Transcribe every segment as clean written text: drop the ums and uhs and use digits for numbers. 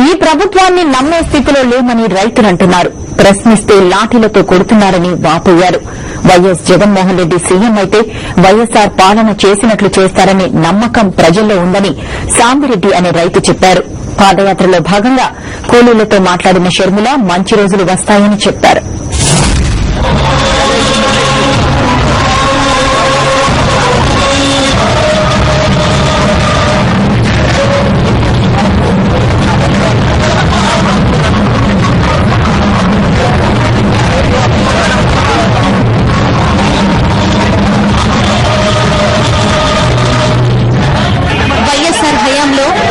ఈ ప్రభుత్వాన్ని నమ్మే స్థితిలో లేమని రైతులంటున్నారు. ప్రశ్నిస్తే లాఠీలతో కొడుతున్నారని వాపోయారు. వైఎస్ జగన్మోహన్ రెడ్డి సీఎం అయితే వైఎస్సార్ పాలన చేసినట్లు చేస్తారనే నమ్మకం ప్రజల్లో ఉందని సాంబిరెడ్డి అనే రైతు చెప్పారు. పాదయాత్రలో భాగంగా కూలీలతో మాట్లాడిన షర్మిల మంచి రోజులు వస్తాయని చెప్పారు.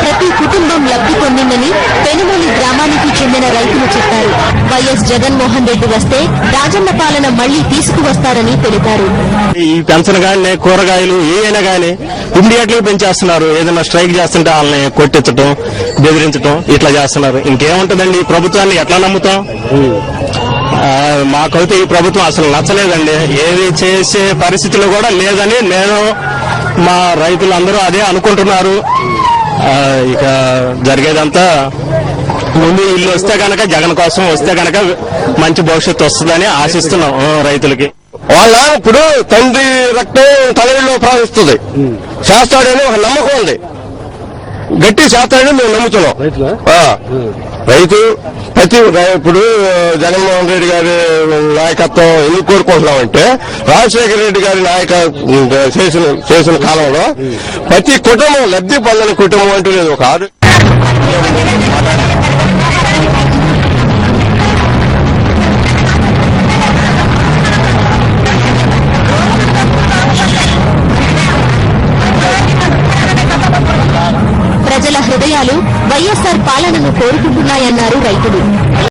ప్రతి కుటుంబం లబ్ది పొందిందని పెనుమూలి గ్రామానికి చెందిన రైతులు చెప్పారు. వైఎస్ జగన్మోహన్ రెడ్డి వస్తే రాజన్న పాలన మళ్లీ తీసుకువస్తారని తెలిపారు. ఈ పెన్షన్ గానీ కూరగాయలు ఏమైనా గానీ ఇమ్మీడియట్లీ పెంచేస్తున్నారు. ఏదైనా స్ట్రైక్ చేస్తుంటే వాళ్ళని కొట్టించడం, బెదిరించడం ఇట్లా చేస్తున్నారు. ఇంకేముంటుందండి? ఈ ప్రభుత్వాన్ని ఎట్లా నమ్ముతాం? మాకైతే ఈ ప్రభుత్వం అసలు నచ్చలేదండి. ఏది చేసే పరిస్థితిలో కూడా లేదని నేను మా రైతులందరూ అదే అనుకుంటున్నారు. ఇక జరిగేదంతా ముందు ఇల్లు వస్తే గనక, జగన్ కోసం వస్తే గనక మంచి భవిష్యత్తు వస్తుందని ఆశిస్తున్నాం రైతులకి. వాళ్ళ ఇప్పుడు తండ్రి రక్తం తలవిలో ప్రవహిస్తుంది, చేస్తాడని ఒక నమ్మకం ఉంది. గట్టి చేస్తాడని మేము నమ్ముతున్నాం. రైతు ఇప్పుడు జగన్మోహన్ రెడ్డి గారి నాయకత్వం ఎందుకు కోరుకుంటున్నామంటే, రాజశేఖర రెడ్డి గారి చేసిన కాలంలో ప్రతి కుటుంబం లబ్ధి పొందని కుటుంబం అంటూ లేదు. ఒక ప్రజల హృదయాలు వైఎస్సార్ పాలనను కోరుకుంటున్నాయన్నారు రైతులు.